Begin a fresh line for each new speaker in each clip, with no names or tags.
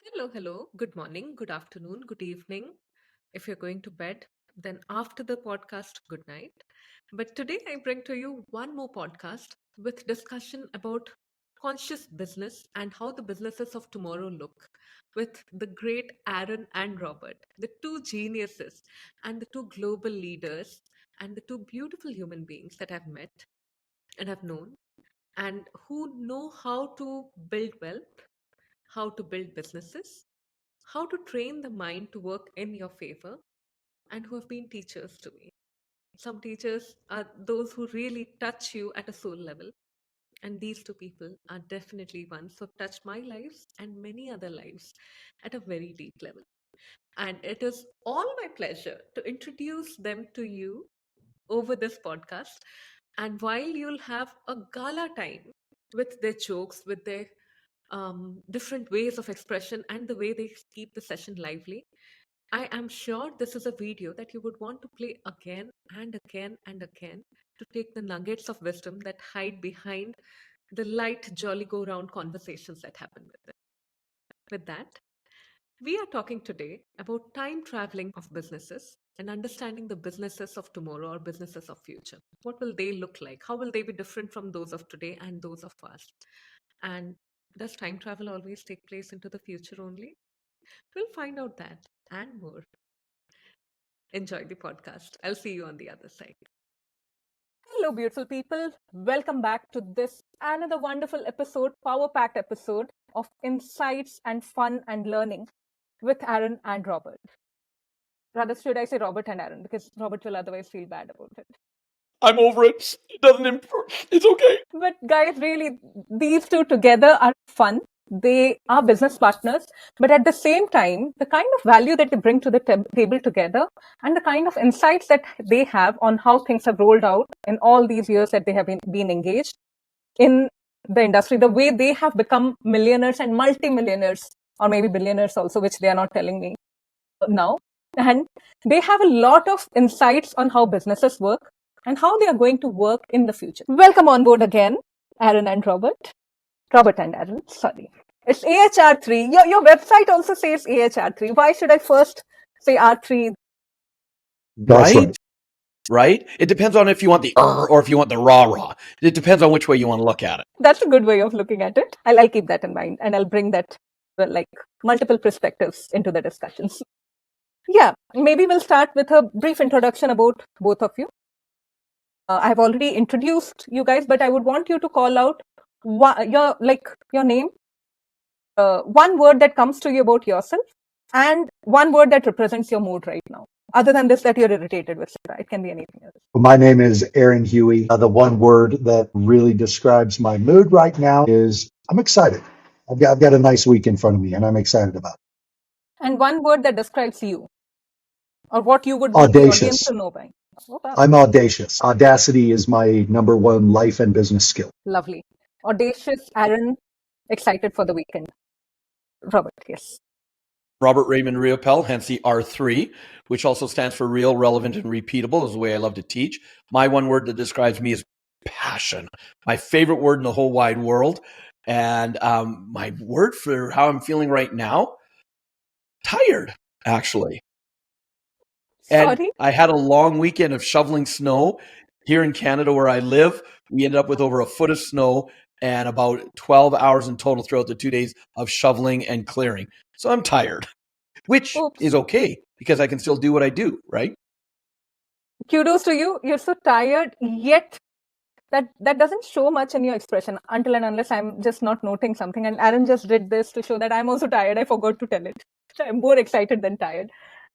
Hello. Good morning, good afternoon, good evening. If you're going to bed, then after the podcast, good night. But today I bring to you one more podcast with discussion about conscious business and how the businesses of tomorrow look with the great Aaron and Robert, the two geniuses and the two global leaders and the two beautiful human beings that I've met and have known and who know how to build wealth, how to build businesses, how to train the mind to work in your favor, and who have been teachers to me. Some teachers are those who really touch you at a soul level. And these two people are definitely ones who have touched my lives and many other lives at a very deep level. And it is all my pleasure to introduce them to you over this podcast. And while you'll have a gala time with their jokes, with their different ways of expression, and the way they keep the session lively, I am sure this is a video that you would want to play again and again and again to take the nuggets of wisdom that hide behind the light, jolly go round conversations that happen with it. With that, we are talking today about time traveling of businesses and understanding the businesses of tomorrow or businesses of future. What will they look like? How will they be different from those of today and those of past? And does time travel always take place into the future only? We'll find out that and more. Enjoy the podcast. I'll see you on the other side.
Hello, beautiful people. Welcome back to this another wonderful episode, power packed episode of insights and fun and learning with Aaron and Robert. Rather, should I say Robert and Aaron? Because Robert will otherwise feel bad about it.
I'm over it. It doesn't improve. It's okay.
But guys, really, these two together are fun. They are business partners, but at the same time, the kind of value that they bring to the table together and the kind of insights that they have on how things have rolled out in all these years that they have been engaged in the industry, the way they have become millionaires and multi-millionaires, or maybe billionaires also, which they are not telling me now. And they have a lot of insights on how businesses work and how they are going to work in the future. Welcome on board again, Aaron and Robert. Robert and Aaron, sorry. It's AHR3. Your website also says AHR3. Why should I first say R3?
Right? Right? It depends on if you want the or if you want the rah. It depends on which way you want to look at it.
That's a good way of looking at it. I'll keep that in mind and I'll bring that, like, multiple perspectives into the discussions. Yeah, maybe we'll start with a brief introduction about both of you. I've already introduced you guys, but I would want you to call out your name, one word that comes to you about yourself, and one word that represents your mood right now. Other than this, that you're irritated with, it can be anything else.
My name is Aaron Huey. The one word that really describes my mood right now is I'm excited. I've got a nice week in front of me, and I'm excited about it.
And one word that describes you, or what you would want the audience to know by.
Oh, wow. I'm audacious. Audacity is my number one life and business skill.
Lovely. Audacious, Aaron, excited for the weekend. Robert, yes.
Robert Raymond Riopel, hence the R3, which also stands for real, relevant, and repeatable, is the way I love to teach. My one word that describes me is passion. My favorite word in the whole wide world. And my word for how I'm feeling right now, tired, actually. And
Sorry?
I had a long weekend of shoveling snow here in Canada where I live. We ended up with over a foot of snow and about 12 hours in total throughout the 2 days of shoveling and clearing. So I'm tired, which is okay because I can still do what I do, right?
Kudos to you. You're so tired, yet that doesn't show much in your expression until and unless I'm just not noting something. And Aaron just did this to show that I'm also tired. I forgot to tell it. So I'm more excited than tired.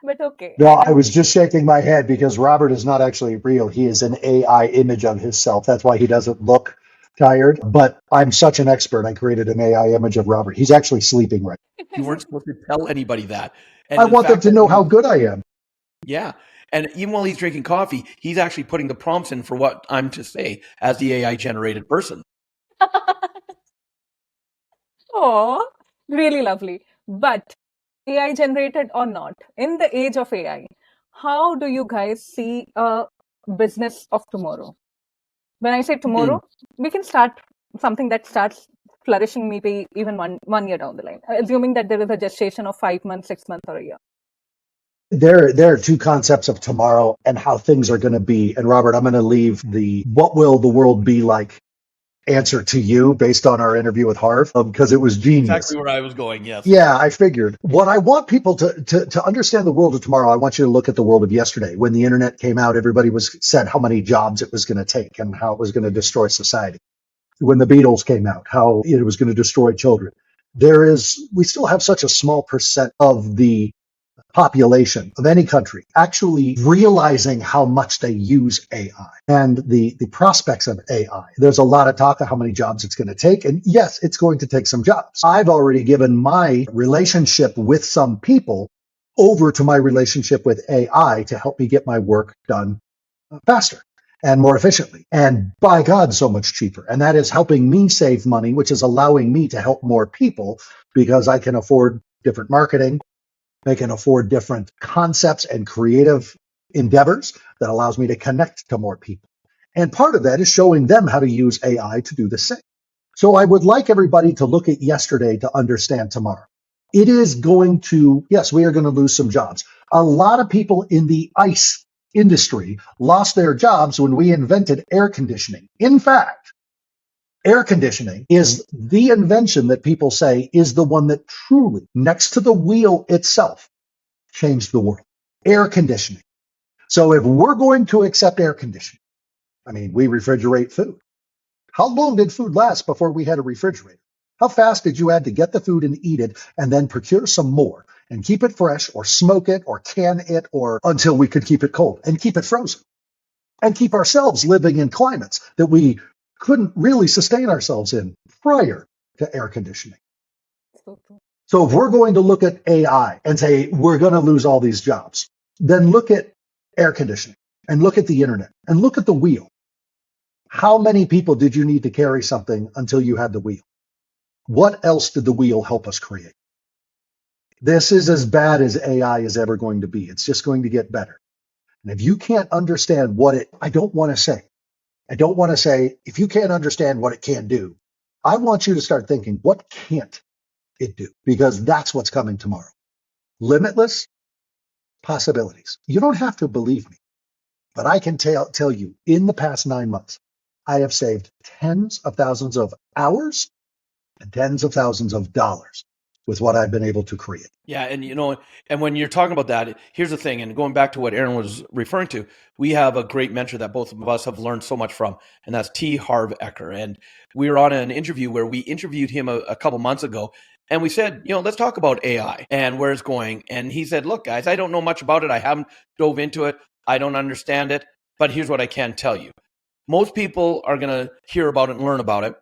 But okay.
No, I was just shaking my head because Robert is not actually real. He is an AI image of himself. That's why he doesn't look tired. But I'm such an expert. I created an AI image of Robert. He's actually sleeping right now.
You weren't supposed to tell anybody that. And
I want them to know how good I am.
Yeah. And even while he's drinking coffee, he's actually putting the prompts in for what I'm to say as the AI generated person.
Oh, really lovely. But AI generated or not, in the age of AI, how do you guys see a business of tomorrow? When I say tomorrow, we can start something that starts flourishing maybe even one year down the line, assuming that there is a gestation of 5 months, 6 months, or a year?
There are two concepts of tomorrow and how things are going to be. And Robert, I'm going to leave the what will the world be like answer to you based on our interview with Harv, because it was genius.
Exactly where I was going, yes.
Yeah, I figured. What I want people to understand the world of tomorrow, I want you to look at the world of yesterday. When the internet came out, everybody said how many jobs it was going to take and how it was going to destroy society. When the Beatles came out, how it was going to destroy children. We still have such a small percent of the population of any country actually realizing how much they use AI and the prospects of AI. There's a lot of talk of how many jobs it's going to take. And yes, it's going to take some jobs. I've already given my relationship with some people over to my relationship with AI to help me get my work done faster and more efficiently. And by God, so much cheaper. And that is helping me save money, which is allowing me to help more people because I can afford different marketing. They can afford different concepts and creative endeavors that allows me to connect to more people. And part of that is showing them how to use AI to do the same. So I would like everybody to look at yesterday to understand tomorrow. It is going to, yes, we are going to lose some jobs. A lot of people in the ice industry lost their jobs when we invented air conditioning. In fact, air conditioning is the invention that people say is the one that truly, next to the wheel itself, changed the world. Air conditioning. So if we're going to accept air conditioning, I mean, we refrigerate food. How long did food last before we had a refrigerator? How fast did you have to get the food and eat it and then procure some more and keep it fresh or smoke it or can it or until we could keep it cold and keep it frozen and keep ourselves living in climates that we couldn't really sustain ourselves in prior to air conditioning. So if we're going to look at AI and say we're going to lose all these jobs, then look at air conditioning and look at the internet and look at the wheel. How many people did you need to carry something until you had the wheel? What else did the wheel help us create? This is as bad as AI is ever going to be. It's just going to get better. And if you can't understand I don't want to say, if you can't understand what it can do, I want you to start thinking, what can't it do? Because that's what's coming tomorrow. Limitless possibilities. You don't have to believe me, but I can tell you in the past 9 months, I have saved tens of thousands of hours and tens of thousands of dollars with what I've been able to create.
Yeah, and when you're talking about that, here's the thing, and going back to what Aaron was referring to, we have a great mentor that both of us have learned so much from, and that's T. Harv Eker. And we were on an interview where we interviewed him a couple months ago, and we said, let's talk about AI and where it's going. And he said, look, guys, I don't know much about it. I haven't dove into it. I don't understand it. But here's what I can tell you. Most people are going to hear about it and learn about it,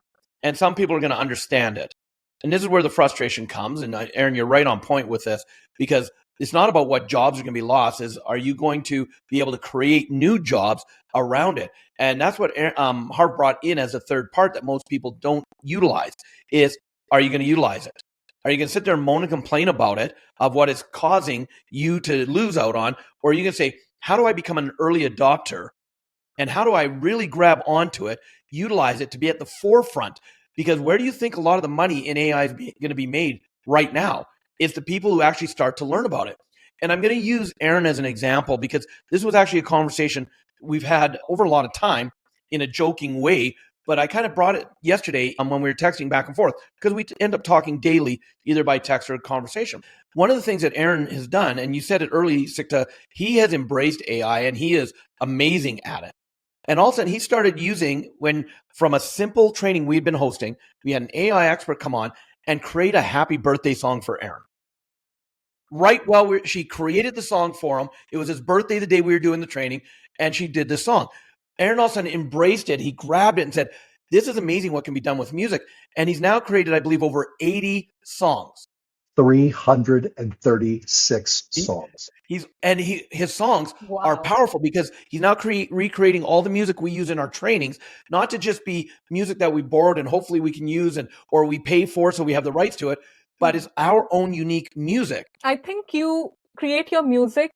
and some people are going to understand it. And this is where the frustration comes. And Aaron, you're right on point with this, because it's not about what jobs are going to be lost. Are you going to be able to create new jobs around it? And that's what Harv brought in as a third part that most people don't utilize is, are you going to utilize it? Are you going to sit there and moan and complain about it, of what is causing you to lose out on? Or are you going to say, how do I become an early adopter? And how do I really grab onto it, utilize it to be at the forefront? Because where do you think a lot of the money in AI is going to be made right now? It's the people who actually start to learn about it. And I'm going to use Aaron as an example, because this was actually a conversation we've had over a lot of time in a joking way. But I kind of brought it yesterday when we were texting back and forth, because we end up talking daily, either by text or conversation. One of the things that Aaron has done, and you said it early, Sikta, he has embraced AI and he is amazing at it. And all of a sudden, he started using, from a simple training we'd been hosting, we had an AI expert come on and create a happy birthday song for Aaron. Right while she created the song for him, it was his birthday the day we were doing the training, and she did this song. Aaron all of a sudden embraced it. He grabbed it and said, this is amazing what can be done with music. And he's now created, I believe, over 80 songs.
336 songs.
His songs are powerful, because he's now recreating all the music we use in our trainings, not to just be music that we borrowed and hopefully we can use or we pay for so we have the rights to it, but it's our own unique music.
I think you create your music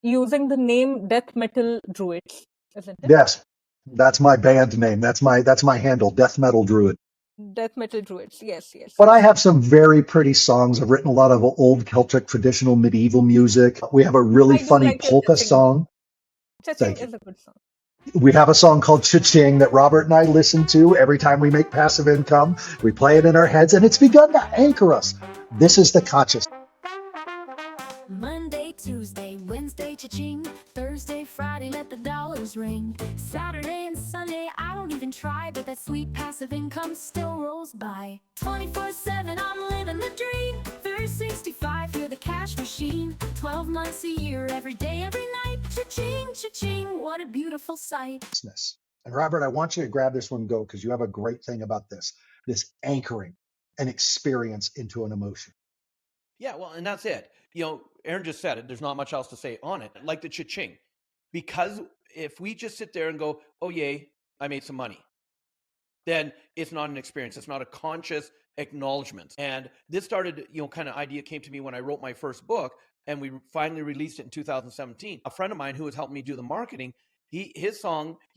using the name Death Metal Druids, isn't it?
Yes, that's my band name. That's my handle, Death Metal Druid.
Death metal druids. Yes, yes,
But I
yes.
have some very pretty songs. I've written a lot of old Celtic traditional medieval music. We have a really
I do
funny
like your
polka
cha-ching.
song.
Cha-ching
Thank you.
is a good song.
We have a song called Cha-Ching that Robert and I listen to every time we make passive income. We play it in our heads, and it's begun to anchor us. This is the conscious.
Monday, Tuesday, Wednesday, cha-ching. Thursday, Friday, let the dollars ring. Saturday and Sunday, I don't even try, but that sweet passive income still rolls by. 24/7, I'm living the dream. 365, you're the cash machine. 12 months a year, every day, every night. Cha-ching, cha-ching, what a beautiful sight.
And Robert, I want you to grab this one and go because you have a great thing about this anchoring an experience into an emotion.
Yeah, well, and that's it. Aaron just said it. There's not much else to say on it. Like the cha-ching. Because if we just sit there and go, oh, yay, I made some money, then it's not an experience. It's not a conscious acknowledgement. And this started, kind of idea came to me when I wrote my first book, and we finally released it in 2017. A friend of mine who was helping me do the marketing, he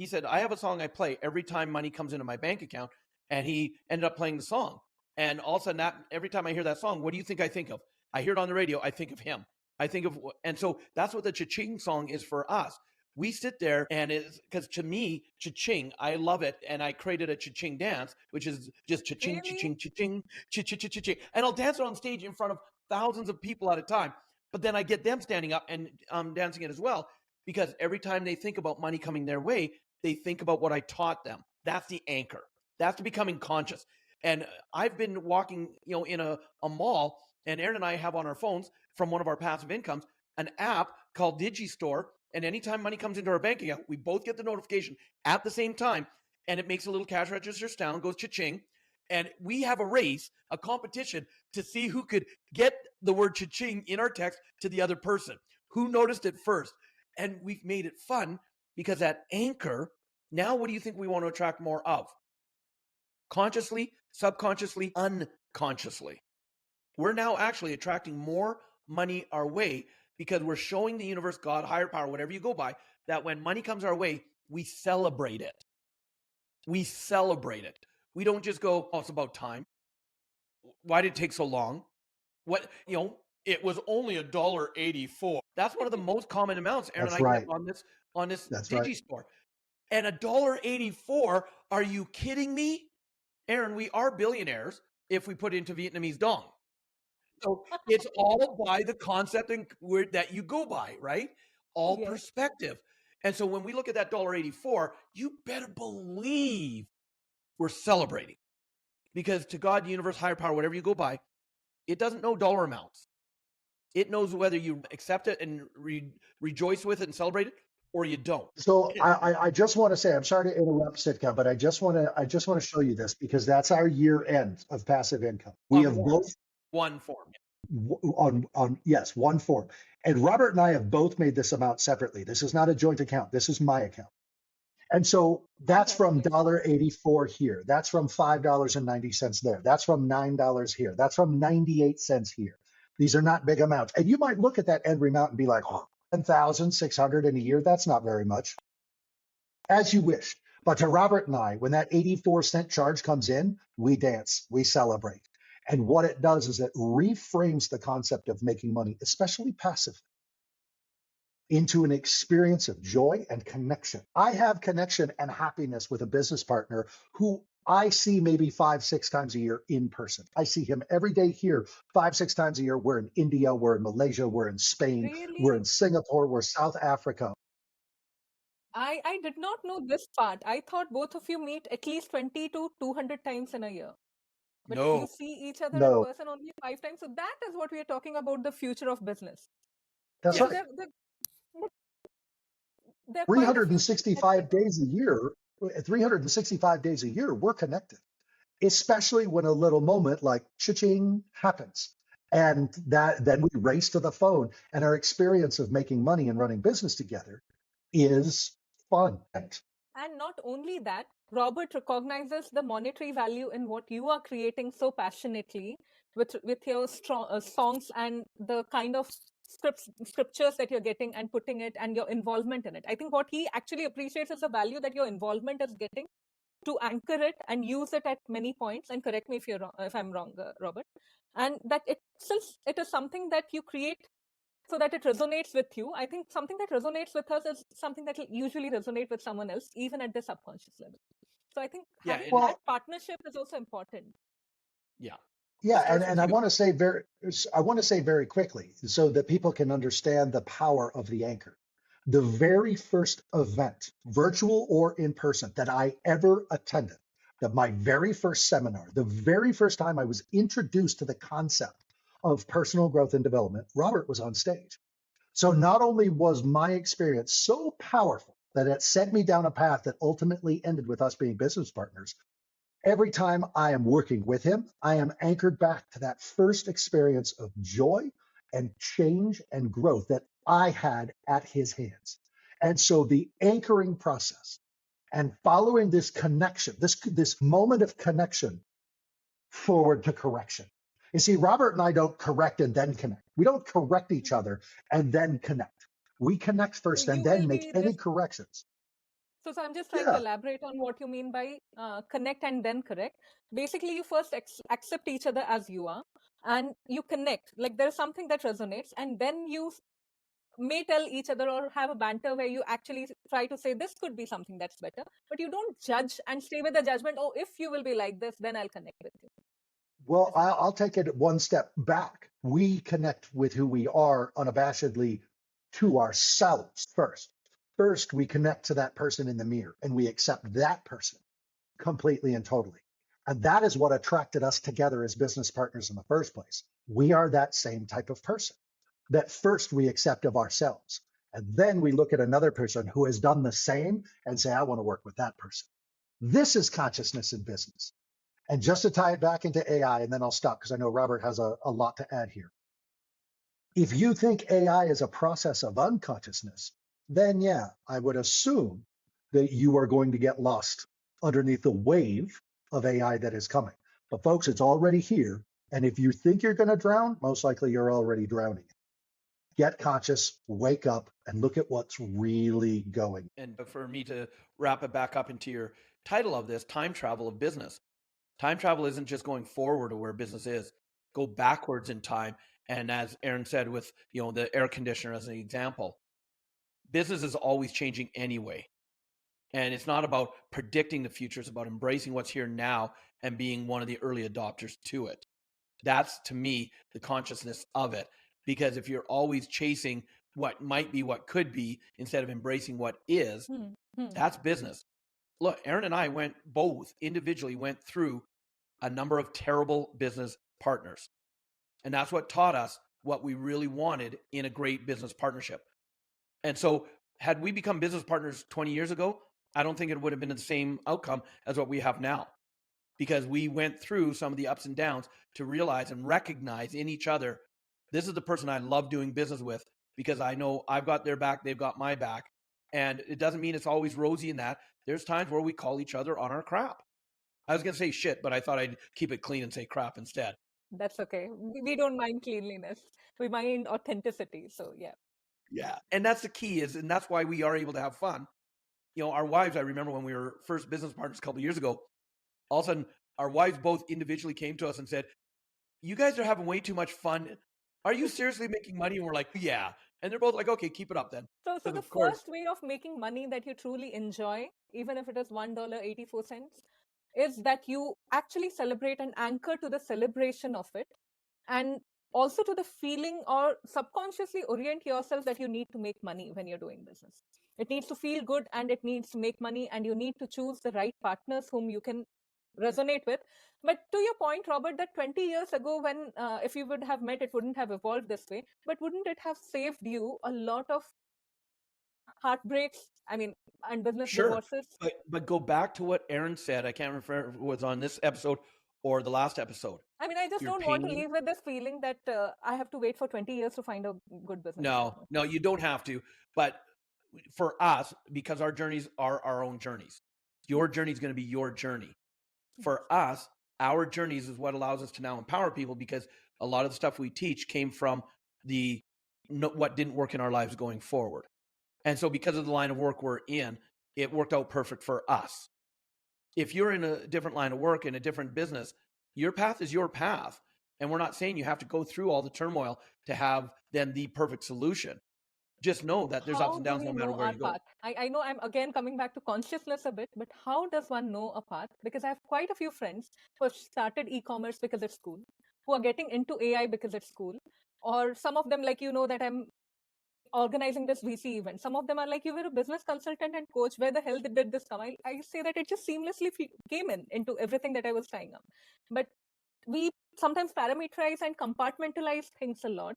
said, I have a song I play every time money comes into my bank account. And he ended up playing the song. And all of a sudden, every time I hear that song, what do you think I think of? I hear it on the radio, I think of him. And so that's what the cha-ching song is for us. We sit there and it's because to me, cha-ching, I love it. And I created a cha-ching dance, which is just cha-ching,
Really?
cha-ching, cha-ching, cha-ching, cha-ching. And I'll dance it on stage in front of thousands of people at a time. But then I get them standing up and dancing it as well, because every time they think about money coming their way, they think about what I taught them. That's the anchor. That's the becoming conscious. And I've been walking, in a mall, and Aaron and I have on our phones from one of our passive incomes an app called Digistore. And anytime money comes into our bank account, we both get the notification at the same time, and it makes a little cash register sound, goes cha-ching. And we have a race, a competition to see who could get the word cha-ching in our text to the other person. Who noticed it first? And we've made it fun because that anchor, now what do you think we want to attract more of? Consciously, subconsciously, unconsciously. We're now actually attracting more money our way because we're showing the universe, God, higher power, whatever you go by, that when money comes our way, we celebrate it. We celebrate it. We don't just go, oh, it's about time. Why did it take so long? It was only $1.84. That's one of the most common amounts Aaron
That's
and I get
right.
on this
That's right.
Digistore. And $1.84, are you kidding me? Aaron, we are billionaires if we put it into Vietnamese dong. So it's all by the concept that you go by, right? All
Yes.
perspective. And so when we look at that $1.84, you better believe we're celebrating. Because to God, universe, higher power, whatever you go by, it doesn't know dollar amounts. It knows whether you accept it and rejoice with it and celebrate it, or you don't.
So I just want to say, I'm sorry to interrupt, Sitka, but I just want to show you this because that's our year end of passive income. We
On
have
form.
both
One form.
on yes, one form. And Robert and I have both made this amount separately. This is not a joint account. This is my account. And so that's from $1.84 here. That's from $5.90 there. That's from $9 here. That's from 98 cents here. These are not big amounts. And you might look at that end amount and be like, oh, 10,600 in a year. That's not very much. As you wish. But to Robert and I, when that 84-cent charge comes in, we dance, we celebrate. And what it does is it reframes the concept of making money, especially passively, into an experience of joy and connection. I have connection and happiness with a business partner who I see maybe 5-6 times a year in person. I see him every day here, 5-6 times a year. We're in India, we're in Malaysia, we're in Spain, we're
Really?
in Singapore, we're South Africa.
I did not know this part. I thought both of you meet at least 20 to 200 times in a year. But you
No.
see each other in
No,
person only 5 times. So that is what we are talking about, the future of business.
that's
So
Yes.
right.
there are quite a few things that
365 days a year, 365 days a year, we're connected, especially when a little moment like cha-ching happens. And that then we race to the phone, and our experience of making money and running business together is fun.
And not only that, Robert recognizes the monetary value in what you are creating so passionately with your strong songs and the kind of scriptures that you're getting and putting it and your involvement in it. I think what he actually appreciates is the value that your involvement is getting to anchor it and use it at many points. And correct me if you're wrong, if I'm wrong, Robert. And that since it is something that you create so that it resonates with you, I think something that resonates with us is something that will usually resonate with someone else, even at the subconscious level. So I think
Yeah,
having
and
that partnership is also important.
yeah, it
Yeah,
starts with
and I
you.
want to say very quickly so that people can understand the power of the anchor. The very first event, virtual or in person, that I ever attended, my very first seminar, the very first time I was introduced to the concept of personal growth and development, Robert was on stage. So not only was my experience so powerful that it set me down a path that ultimately ended with us being business partners, every time I am working with him, I am anchored back to that first experience of joy and change and growth that I had at his hands. And so the anchoring process and following this connection, this moment of connection forward to correction. You see, Robert and I don't correct and then connect. We don't correct each other and then connect. We connect
So
first and
you
then
will
make
be
any
this.
corrections.
So I'm just trying to
Yeah.
elaborate on what you mean by connect and then correct. Basically, you first accept each other as you are, and you connect. Like there's something that resonates, and then you may tell each other or have a banter where you actually try to say this could be something that's better, but you don't judge and stay with the judgment. Oh, if you will be like this, then I'll connect with you.
Well,
Is it?
I'll take it one step back. We connect with who we are unabashedly to ourselves first. First, we connect to that person in the mirror and we accept that person completely and totally. And that is what attracted us together as business partners in the first place. We are that same type of person that first we accept of ourselves. And then we look at another person who has done the same and say, I want to work with that person. This is consciousness in business. And just to tie it back into AI, and then I'll stop because I know Robert has a lot to add here. If you think AI is a process of unconsciousness, then yeah, I would assume that you are going to get lost underneath the wave of AI that is coming. But folks, it's already here. And if you think you're going to drown, most likely you're already drowning. Get conscious, wake up, and look at what's really going.
And for me to wrap it back up into your title of this, time travel of business. Time travel isn't just going forward to where business is. Go backwards in time. And as Aaron said, with the air conditioner as an example, business is always changing anyway. And it's not about predicting the future. It's about embracing what's here now and being one of the early adopters to it. That's, to me, the consciousness of it. Because if you're always chasing what might be, what could be, instead of embracing what is, that's business. Look, Aaron and I both individually went through a number of terrible business partners. And that's what taught us what we really wanted in a great business partnership. And so had we become business partners 20 years ago, I don't think it would have been the same outcome as what we have now, because we went through some of the ups and downs to realize and recognize in each other, this is the person I love doing business with because I know I've got their back, they've got my back. And it doesn't mean it's always rosy in that. There's times where we call each other on our crap. I was going to say shit, but I thought I'd keep it clean and say crap instead.
That's okay. We don't mind cleanliness. We mind authenticity. So yeah.
Yeah. And that's the key and that's why we are able to have fun. Our wives, I remember when we were first business partners a couple of years ago, all of a sudden our wives both individually came to us and said, you guys are having way too much fun. Are you seriously making money? And we're like, yeah. And they're both like, okay, keep it up then.
So
Because
the
of course,
first way of making money that you truly enjoy, even if it is $1.84, is that you actually celebrate and anchor to the celebration of it, and also to the feeling or subconsciously orient yourself that you need to make money when you're doing business. It needs to feel good and it needs to make money, and you need to choose the right partners whom you can resonate with. But to your point, Robert, that 20 years ago, when if you would have met, it wouldn't have evolved this way. But wouldn't it have saved you a lot of heartbreaks? I mean, and business
sure.
divorces?
But go back to what Aaron said. I can't remember if it was on this episode or the last episode.
I mean, I just
Your
don't want to
pain.
leave with this feeling that I have to wait for 20 years to find a good business partner.
No, you don't have to. But for us, because our journeys are our own journeys, your journey is going to be your journey. For us, our journeys is what allows us to now empower people, because a lot of the stuff we teach came from what didn't work in our lives going forward. And so because of the line of work we're in, it worked out perfect for us. If you're in a different line of work, in a different business, your path is your path. And we're not saying you have to go through all the turmoil to have then the perfect solution. Just know that there's ups
How
and
do
downs
we
no matter
know
where
our
you go.
path? I know I'm again coming back to consciousness a bit, but how does one know a path? Because I have quite a few friends who have started e-commerce because it's cool, who are getting into AI because it's cool, or some of them, like, that I'm organizing this VC event. Some of them are like, you were a business consultant and coach. Where the hell did this come? I say that it just seamlessly came into everything that I was trying up. But we sometimes parameterize and compartmentalize things a lot.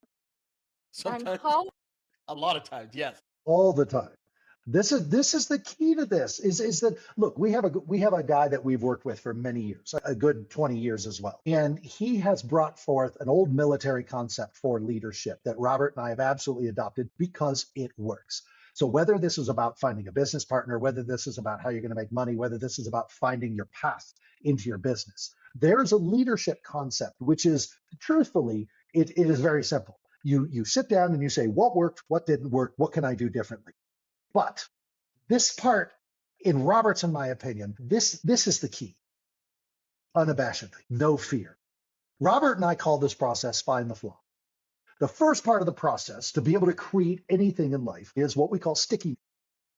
And
Sometimes,
how
a lot of times, yes.
All the time. This is the key to this is that, look, we have a guy that we've worked with for many years, a good 20 years as well. And he has brought forth an old military concept for leadership that Robert and I have absolutely adopted because it works. So whether this is about finding a business partner, whether this is about how you're going to make money, whether this is about finding your path into your business, there's a leadership concept, which is, truthfully, it is very simple. You sit down and you say, what worked, what didn't work, what can I do differently? But this part, in Robert's, in my opinion, this is the key. Unabashedly, no fear. Robert and I call this process find the flaw. The first part of the process to be able to create anything in life is what we call sticky.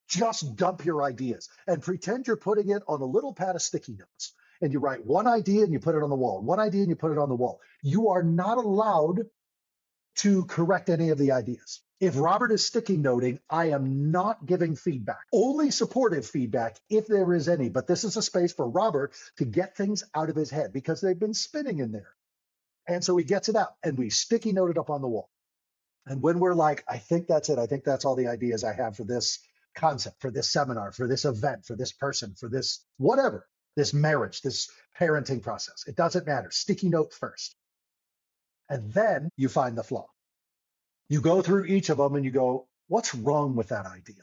Just dump your ideas and pretend you're putting it on a little pad of sticky notes. And you write one idea and you put it on the wall, one idea and you put it on the wall. You are not allowed to correct any of the ideas. If Robert is sticky noting, I am not giving feedback, only supportive feedback if there is any. But this is a space for Robert to get things out of his head because they've been spinning in there. And so he gets it out and we sticky note it up on the wall. And when we're like, I think that's it. I think that's all the ideas I have for this concept, for this seminar, for this event, for this person, for this whatever, this marriage, this parenting process. It doesn't matter. Sticky note first. And then you find the flaw. You go through each of them and you go, what's wrong with that idea?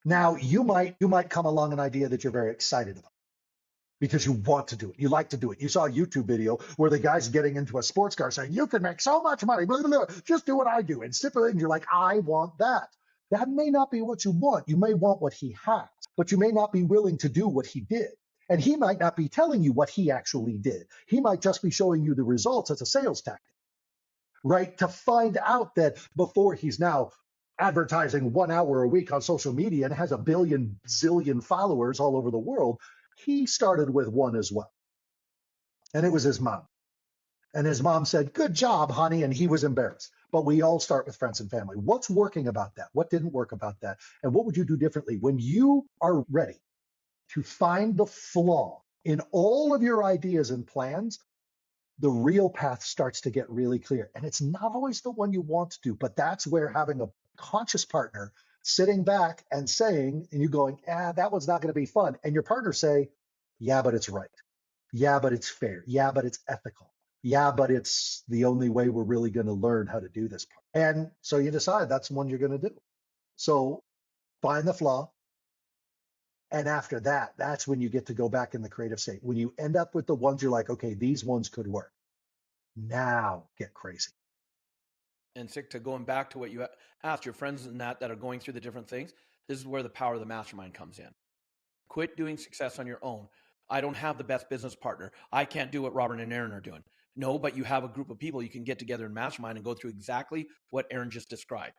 Now you might come along an idea that you're very excited about because you want to do it. You like to do it. You saw a YouTube video where the guy's getting into a sports car saying, you can make so much money, blah, blah, blah. Just do what I do. And stipulate, and you're like, I want that. That may not be what you want. You may want what he has, but you may not be willing to do what he did. And he might not be telling you what he actually did. He might just be showing you the results as a sales tactic. Right? To find out that before he's now advertising 1 hour a week on social media and has a billion zillion followers all over the world, he started with one as well. And it was his mom. And his mom said, good job, honey. And he was embarrassed. But we all start with friends and family. What's working about that? What didn't work about that? And what would you do differently? When you are ready to find the flaw in all of your ideas and plans, the real path starts to get really clear. And it's not always the one you want to do, but that's where having a conscious partner sitting back and saying, and you going, that one's not going to be fun. And your partner say, yeah, but it's right. Yeah, but it's fair. Yeah, but it's ethical. Yeah, but it's the only way we're really going to learn how to do this part. And so you decide that's the one you're going to do. So find the flaw. And after that, that's when you get to go back in the creative state. When you end up with the ones you're like, okay, these ones could work. Now get crazy.
And Sick, to going back to what you asked your friends and that are going through the different things, this is where the power of the mastermind comes in. Quit doing success on your own. I don't have the best business partner. I can't do what Robert and Aaron are doing. No, but you have a group of people you can get together in mastermind and go through exactly what Aaron just described.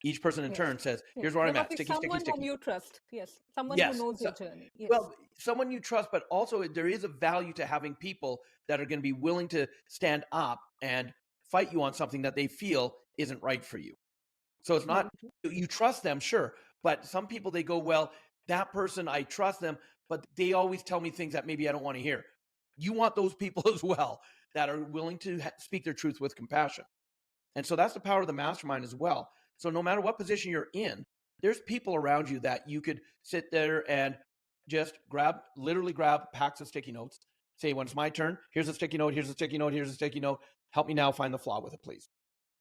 Each person in turn says, here's where I'm at. Sticky, sticky, sticky.
Someone whom you trust. Yes. Someone who knows your journey. Yes.
Well, someone you trust, but also there is a value to having people that are going to be willing to stand up and fight you on something that they feel isn't right for you. So it's not, you trust them, sure. But some people, they go, well, that person, I trust them, but they always tell me things that maybe I don't want to hear. You want those people as well that are willing to speak their truth with compassion. And so that's the power of the mastermind as well. So no matter what position you're in, there's people around you that you could sit there and just literally grab packs of sticky notes, say, when it's my turn, here's a sticky note, here's a sticky note, here's a sticky note. Help me now find the flaw with it, please.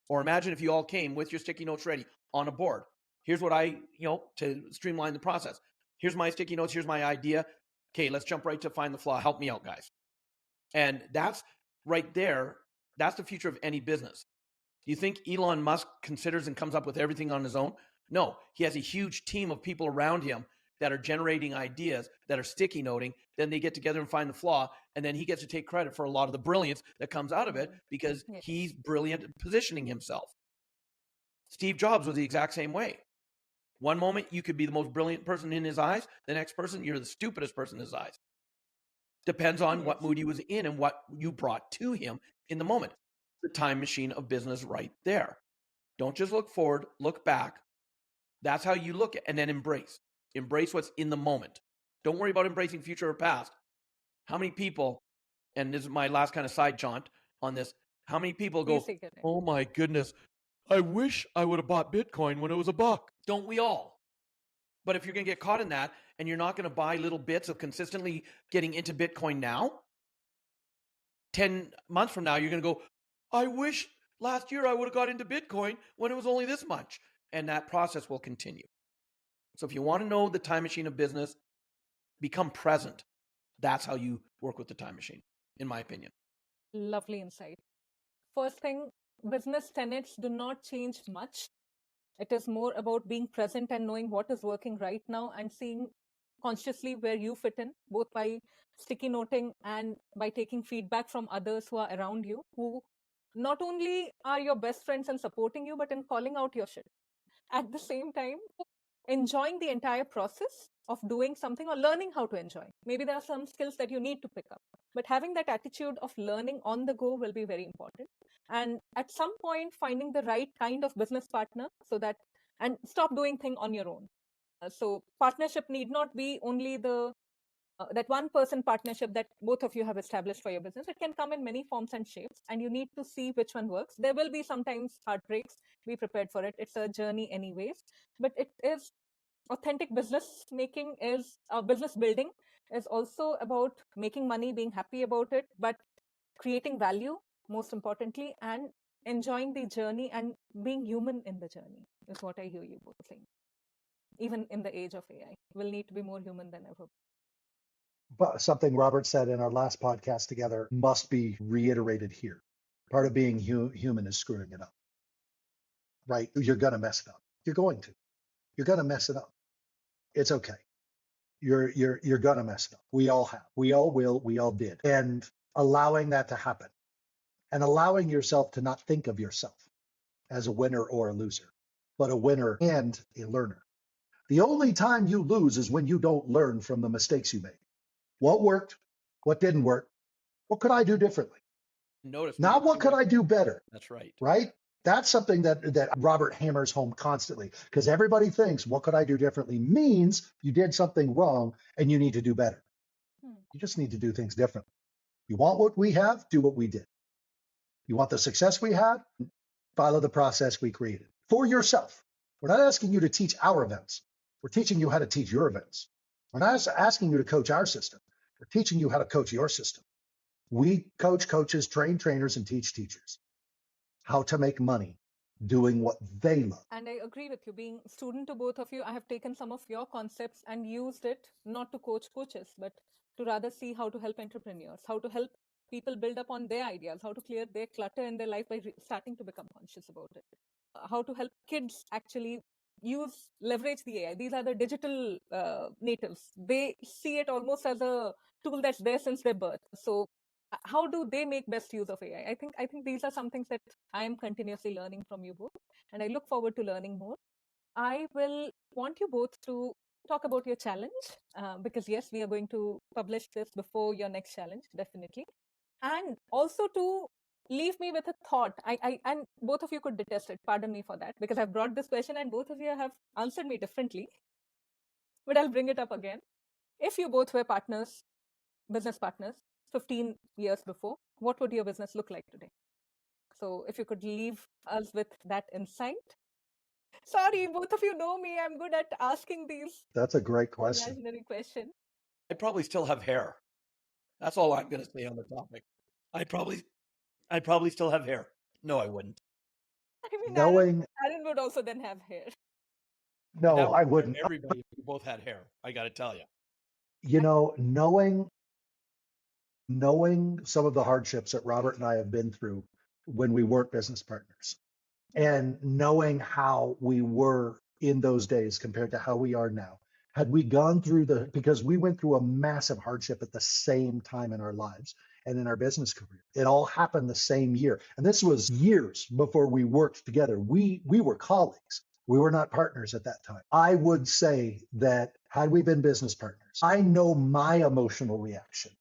Or imagine if you all came with your sticky notes ready on a board. Here's what to streamline the process. Here's my sticky notes, here's my idea. Okay, let's jump right to find the flaw. Help me out, guys. And that's right there. That's the future of any business. Do you think Elon Musk considers and comes up with everything on his own? No, he has a huge team of people around him that are generating ideas, that are sticky noting. Then they get together and find the flaw, and then he gets to take credit for a lot of the brilliance that comes out of it because
Yes.
he's brilliant at positioning himself. Steve Jobs was the exact same way. One moment you could be the most brilliant person in his eyes, the next person you're the stupidest person in his eyes. Depends on what mood he was in and what you brought to him in the moment. The time machine of business right there. Don't just look forward, look back. That's how you look at, and then embrace. Embrace what's in the moment. Don't worry about embracing future or past. How many people, and this is my last kind of side jaunt on this, how many people go, oh my goodness, I wish I would have bought Bitcoin when it was $1. Don't we all? But if you're going to get caught in that and you're not going to buy little bits of consistently getting into Bitcoin now, 10 months from now, you're going to go, I wish last year I would have got into Bitcoin when it was only this much. And that process will continue. So if you want to know the time machine of business, become present. That's how you work with the time machine, in my opinion.
Lovely insight. First thing, business tenets do not change much. It is more about being present and knowing what is working right now and seeing consciously where you fit in, both by sticky noting and by taking feedback from others who are around you, who not only are your best friends and supporting you, but in calling out your shit. At the same time, enjoying the entire process of doing something or learning how to enjoy. Maybe there are some skills that you need to pick up, but having that attitude of learning on the go will be very important. And at some point, finding the right kind of business partner so that, and stop doing things on your own. So partnership need not be only the that one person partnership that both of you have established for your business. It can come in many forms and shapes, and you need to see which one works. There will be sometimes heartbreaks. Be prepared for it. It's a journey anyways, but it is authentic business making is business building is also about making money, being happy about it, but creating value most importantly, and enjoying the journey and being human in the journey is what I hear you both saying. Even in the age of AI, we'll need to be more human than ever.
But something Robert said in our last podcast together must be reiterated here. Part of being human is screwing it up, right? You're going to mess it up. You're going to. You're going to mess it up. It's okay. You're going to mess it up. We all have. We all will. We all did. And allowing that to happen and allowing yourself to not think of yourself as a winner or a loser, but a winner and a learner. The only time you lose is when you don't learn from the mistakes you made. What worked? What didn't work? What could I do differently?
Notice.
Not what could I do better?
That's right.
Right? That's something that Robert hammers home constantly, because everybody thinks, what could I do differently means you did something wrong and you need to do better. You just need to do things differently. You want what we have, do what we did. You want the success we had, follow the process we created for yourself. We're not asking you to teach our events. We're teaching you how to teach your events. We're not asking you to coach our system. We're teaching you how to coach your system. We coach coaches, train trainers, and teach teachers how to make money doing what they love.
And I agree with you. Being student to both of you, I have taken some of your concepts and used it not to coach coaches, but to rather see how to help entrepreneurs, how to help people build up on their ideas, how to clear their clutter in their life by starting to become conscious about it, how to help kids actually leverage the AI. These are the digital natives. They see it almost as a tool that's there since their birth. So how do they make best use of AI? I think these are some things that I am continuously learning from you both, and I look forward to learning more. I will want you both to talk about your challenge, because yes, we are going to publish this before your next challenge, definitely. And also to leave me with a thought. And both of you could detest it. Pardon me for that, because I've brought this question and both of you have answered me differently. But I'll bring it up again. If you both were partners, business partners, 15 years before, what would your business look like today? So if you could leave us with that insight. Sorry, both of you know me. I'm good at asking these.
That's a great question.
Imaginary question.
I probably still have hair. That's all I'm going to say on the topic. I probably still have hair. No, I wouldn't.
I mean,
Knowing,
Aaron would also then have hair.
no, I wouldn't.
Everybody, if we both had hair, I got to tell you.
You know, knowing some of the hardships that Robert and I have been through when we weren't business partners, and knowing how we were in those days compared to how we are now, Had we gone through because we went through a massive hardship at the same time in our lives and in our business career. It all happened the same year. And this was years before we worked together. We were colleagues. We were not partners at that time. I would say that had we been business partners, I know my emotional reaction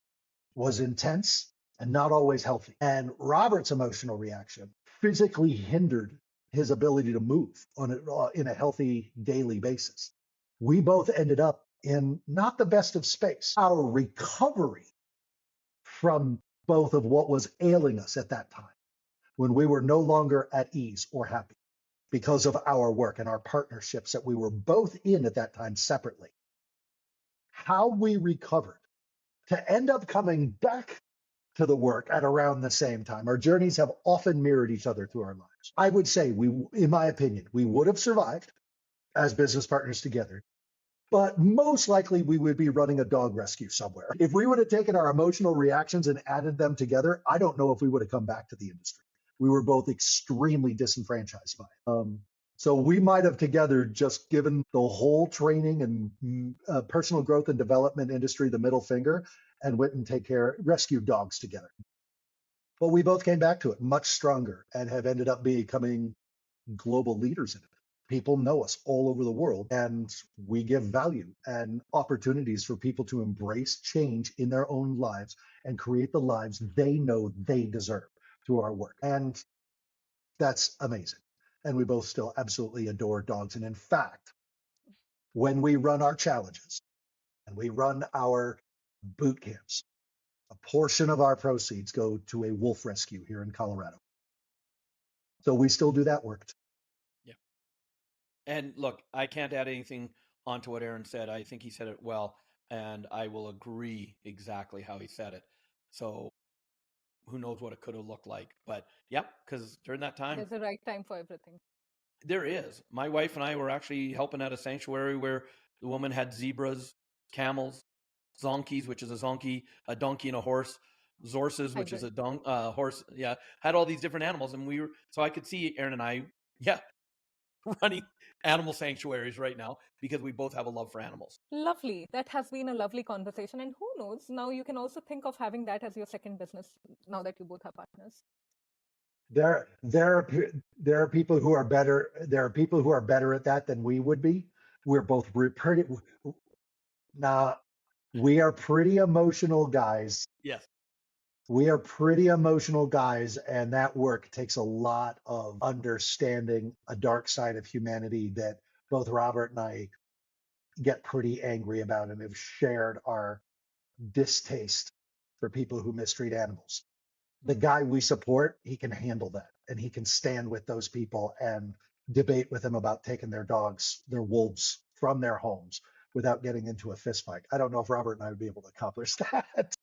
was intense and not always healthy. And Robert's emotional reaction physically hindered his ability to move in a healthy daily basis. We both ended up in not the best of space. Our recovery from both of what was ailing us at that time, when we were no longer at ease or happy because of our work and our partnerships that we were both in at that time separately, how we recovered to end up coming back to the work at around the same time. Our journeys have often mirrored each other through our lives. I would say in my opinion, we would have survived as business partners together, but most likely we would be running a dog rescue somewhere. If we would have taken our emotional reactions and added them together, I don't know if we would have come back to the industry. We were both extremely disenfranchised by it. So we might have together just given the whole training and personal growth and development industry the middle finger and went and rescued dogs together. But we both came back to it much stronger and have ended up becoming global leaders in it. People know us all over the world, and we give value and opportunities for people to embrace change in their own lives and create the lives they know they deserve through our work. And that's amazing. And we both still absolutely adore dogs. And in fact, when we run our challenges and we run our boot camps, a portion of our proceeds go to a wolf rescue here in Colorado. So we still do that work.
Yeah. And look, I can't add anything onto what Aaron said. I think he said it well, and I will agree exactly how he said it. So who knows what it could have looked like. But yeah, because during that time,
There's a right time for everything.
there is. My wife and I were actually helping at a sanctuary where the woman had zebras, camels, zonkies, which is a zonkey, a donkey and a horse, zorses, which is a horse. Yeah, had all these different animals, and so I could see Aaron and I, running animal sanctuaries right now because we both have a love for animals.
Lovely. That has been a lovely conversation. And who knows, now you can also think of having that as your second business now that you both are partners.
There are people who are better. There are people who are better at that than we would be. We're both pretty. Now, we are pretty emotional guys.
Yes.
We are pretty emotional guys, and that work takes a lot of understanding a dark side of humanity that both Robert and I get pretty angry about and have shared our distaste for people who mistreat animals. The guy we support, he can handle that, and he can stand with those people and debate with them about taking their dogs, their wolves, from their homes without getting into a fist fight. I don't know if Robert and I would be able to accomplish that.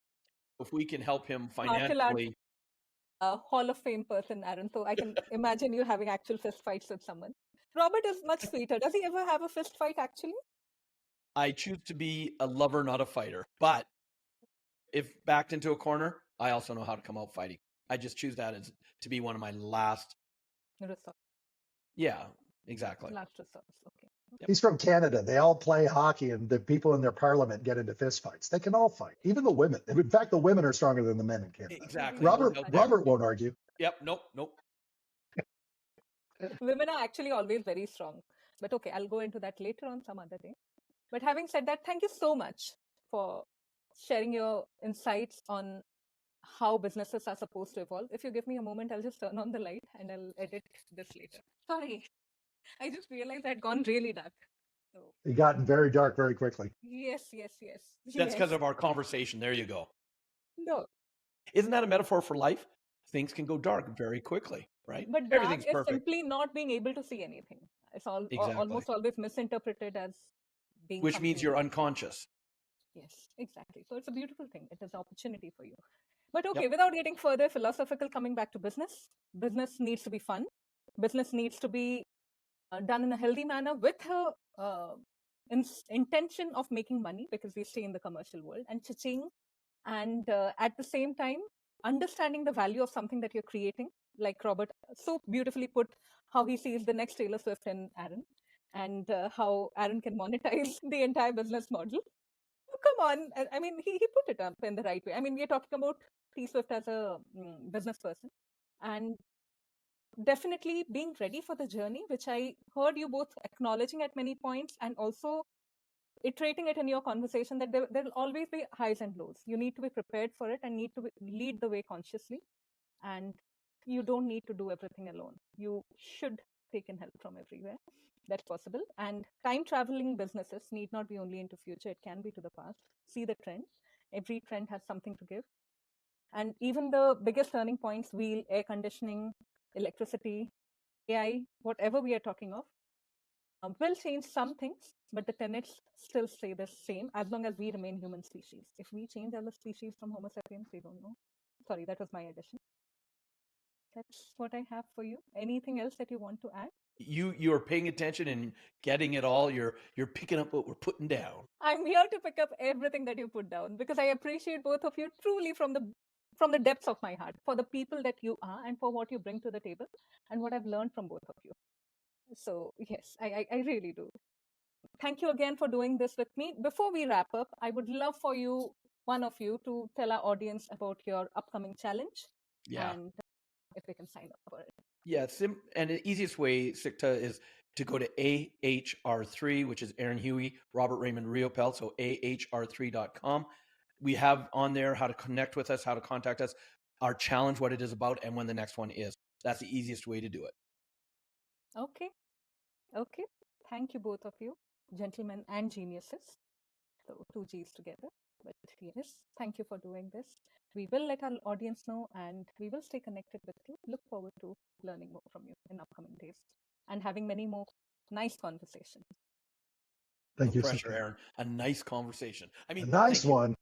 If we can help him
Martial art
financially,
Hall of Fame person, Aaron. So I can imagine you having actual fist fights with someone. Robert is much sweeter. Does he ever have a fist fight actually?
I choose to be a lover, not a fighter. But if backed into a corner, I also know how to come out fighting. I just choose that as to be one of my last.
Resort.
Yeah, exactly.
Last resorts. Okay.
He's from Canada. They all play hockey, and the people in their parliament get into fist fights. They can all fight, even the women. In fact, the women are stronger than the men in Canada.
Exactly.
Robert won't argue.
Yep. Nope.
Women are actually always very strong. But okay, I'll go into that later on some other day. But having said that, thank you so much for sharing your insights on how businesses are supposed to evolve. If you give me a moment, I'll just turn on the light and I'll edit this later. Sorry. I just realized I'd gone really dark. So
It got very dark very quickly.
yes.
That's because of our conversation. There you go.
No.
Isn't that a metaphor for life? Things can go dark very quickly, right?
But dark
Everything's
is
perfect.
simply not being able to see anything. It's
Exactly.
almost always misinterpreted as being
Which means
something
you're
else.
unconscious.
Yes, exactly. So it's a beautiful thing. It is an opportunity for you. But okay,
Yep.
without getting further philosophical, coming back to business, business needs to be fun. Business needs to be done in a healthy manner with a intention of making money, because we stay in the commercial world, and cha-ching, and at the same time understanding the value of something that you're creating, like Robert so beautifully put how he sees the next Taylor Swift and Aaron, and how Aaron can monetize the entire business model. Come on. I mean, he put it up in the right way. I mean, we're talking about T Swift as a business person, and definitely being ready for the journey, which I heard you both acknowledging at many points, and also iterating it in your conversation that there will always be highs and lows. You need to be prepared for it and need to lead the way consciously. And you don't need to do everything alone. You should take in help from everywhere. That's possible. And time traveling businesses need not be only into future, it can be to the past. See the trend. Every trend has something to give. And even the biggest turning points, wheel, air conditioning, electricity, AI, whatever we are talking of, will change some things, but the tenets still stay the same as long as we remain human species. If we change as a species from Homo sapiens, we don't know. Sorry, that was my addition. That's what I have for you. Anything else that you want to add?
You are paying attention and getting it all. You're picking up what we're putting down.
I'm here to pick up everything that you put down because I appreciate both of you truly from the depths of my heart for the people that you are and for what you bring to the table and what I've learned from both of you. So yes, I really do. Thank you again for doing this with me. Before we wrap up, I would love for you, one of you, to tell our audience about your upcoming challenge and if they can sign up for it.
Yeah, and the easiest way, Sikta, is to go to AHR3, which is Aaron Huey, Robert Raymond Riopel, so AHR3.com. We have on there how to connect with us, how to contact us, our challenge, what it is about, and when the next one is. That's the easiest way to do it.
Okay. Thank you, both of you, gentlemen and geniuses. So 2 Gs together. But yes, thank you for doing this. We will let our audience know and we will stay connected with you. Look forward to learning more from you in upcoming days and having many more nice conversations.
Thank
No
you,
pressure,
Sikta.
Aaron. A nice conversation. I mean,
A nice one.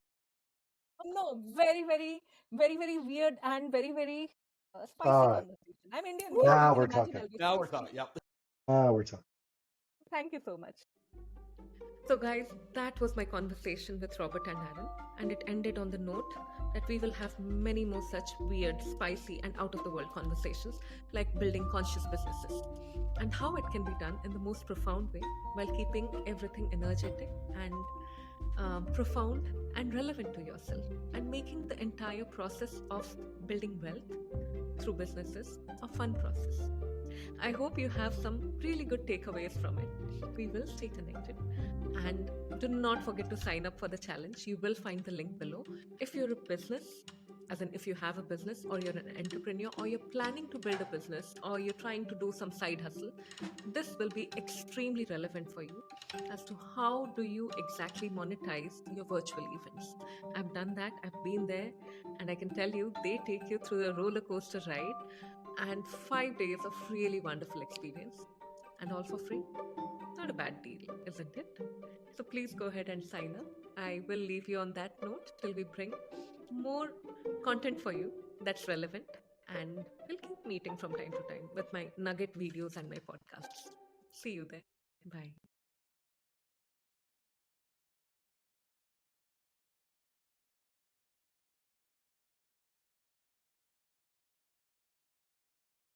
No, very, very, very, very weird and very, very spicy
All right.
conversation. I'm Indian,
Woo!
so you
Now
can
we're
imagine
talking.
I'll be
Now we're
spicy.
talking. Yep.
We're talking.
Thank you so much.
So, guys, that was my conversation with Robert and Aaron, and it ended on the note that we will have many more such weird, spicy, and out of the world conversations like building conscious businesses and how it can be done in the most profound way while keeping everything energetic and profound and relevant to yourself and making the entire process of building wealth through businesses a fun process. I hope you have some really good takeaways from it. We will stay connected. And do not forget to sign up for the challenge. You will find the link below. If you're a business, as in if you have a business or you're an entrepreneur or you're planning to build a business or you're trying to do some side hustle, this will be extremely relevant for you as to how do you exactly monetize your virtual events. I've done that, I've been there, and I can tell you they take you through a roller coaster ride and 5 days of really wonderful experience, and all for free. Not a bad deal, isn't it? So please go ahead and sign up. I will leave you on that note till we bring more content for you that's relevant, and we'll keep meeting from time to time with my nugget videos and my podcasts. See you there. Bye.